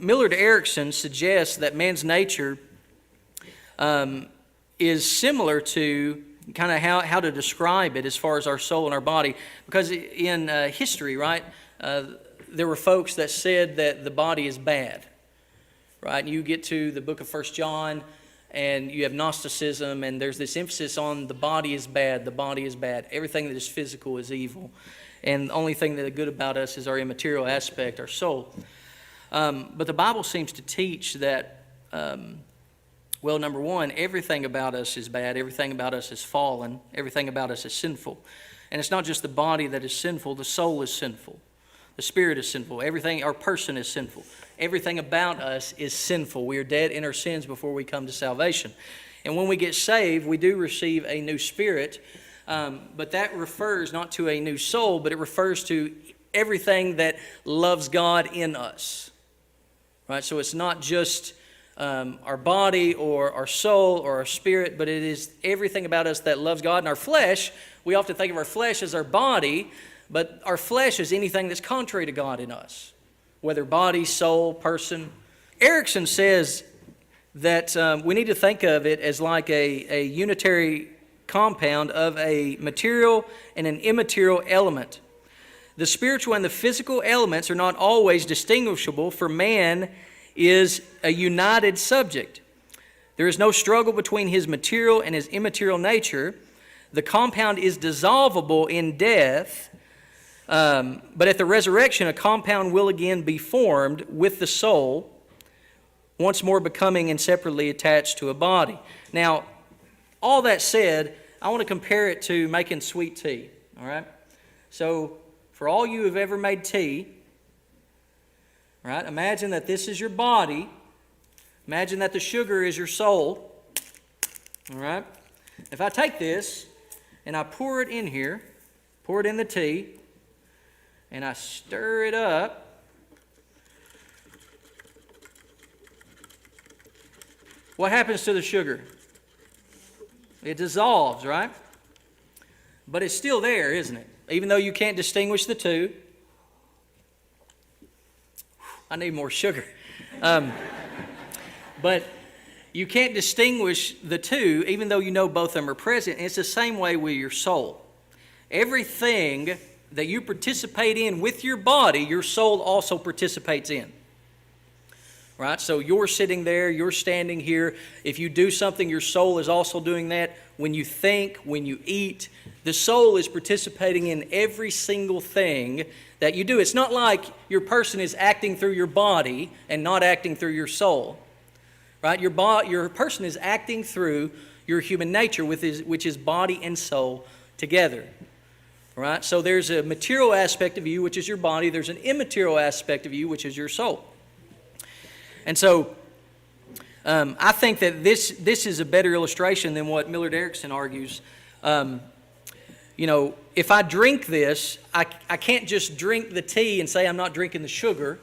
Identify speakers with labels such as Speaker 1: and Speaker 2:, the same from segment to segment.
Speaker 1: Millard Erickson suggests that man's nature is similar to kind of how to describe it as far as our soul and our body. Because in history, right, there were folks that said that the body is bad, right? And you get to the book of 1 John, and you have Gnosticism, and there's this emphasis on the body is bad, the body is bad. Everything that is physical is evil. And the only thing that is good about us is our immaterial aspect, our soul. But the Bible seems to teach that, well, number one, everything about us is bad, everything about us is fallen, everything about us is sinful. And it's not just the body that is sinful, the soul is sinful. The spirit is sinful. Everything, our person is sinful. Everything about us is sinful. We are dead in our sins before we come to salvation. And when we get saved, we do receive a new spirit, but that refers not to a new soul, but it refers to everything that loves God in us. Right? So it's not just our body or our soul or our spirit, but it is everything about us that loves God. And our flesh, we often think of our flesh as our body, but our flesh is anything that's contrary to God in us, whether body, soul, person. Erickson says that we need to think of it as like a unitary compound of a material and an immaterial element. The spiritual and the physical elements are not always distinguishable, for man is a united subject. There is no struggle between his material and his immaterial nature. The compound is dissolvable in death, but at the resurrection, a compound will again be formed with the soul, once more becoming inseparably attached to a body. Now, all that said, I want to compare it to making sweet tea, all right? So, for all you who have ever made tea, right, imagine that this is your body. Imagine that the sugar is your soul, all right? If I take this and I pour it in here, pour it in the tea, and I stir it up, what happens to the sugar? It dissolves, right? But it's still there, isn't it? Even though you can't distinguish the two. I need more sugar. But you can't distinguish the two, even though you know both of them are present. And it's the same way with your soul. Everything that you participate in with your body, your soul also participates in. Right? So you're sitting there, you're standing here. If you do something, your soul is also doing that. When you think, when you eat, the soul is participating in every single thing that you do. It's not like your person is acting through your body and not acting through your soul. Right? Your person is acting through your human nature, which is body and soul together. Right? So there's a material aspect of you, which is your body. There's an immaterial aspect of you, which is your soul. And so I think that this is a better illustration than what Millard Erickson argues. If I drink this, I can't just drink the tea and say I'm not drinking the sugar,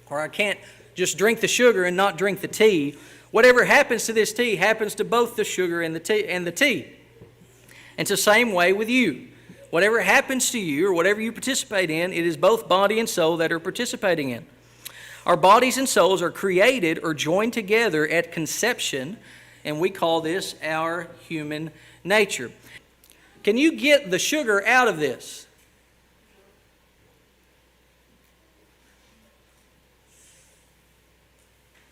Speaker 1: or I can't just drink the sugar and not drink the tea. Whatever happens to this tea happens to both the sugar and the tea. And it's the same way with you. Whatever happens to you or whatever you participate in, it is both body and soul that are participating in. Our bodies and souls are created or joined together at conception, and we call this our human nature. Can you get the sugar out of this?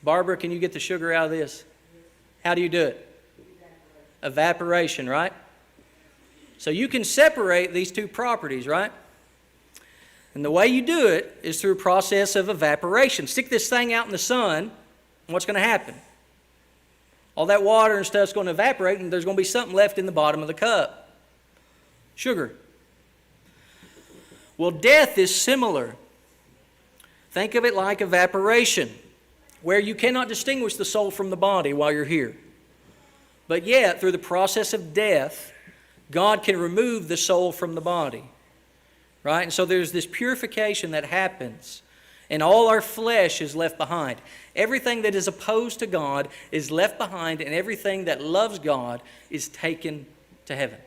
Speaker 1: Barbara, can you get the sugar out of this? How do you do it? Evaporation, right? So you can separate these two properties, right? And the way you do it is through a process of evaporation. Stick this thing out in the sun, and what's going to happen? All that water and stuff's going to evaporate, and there's going to be something left in the bottom of the cup. Sugar. Well, death is similar. Think of it like evaporation, where you cannot distinguish the soul from the body while you're here. But yet, through the process of death, God can remove the soul from the body. Right? And so there's this purification that happens, and all our flesh is left behind. Everything that is opposed to God is left behind, and everything that loves God is taken to heaven.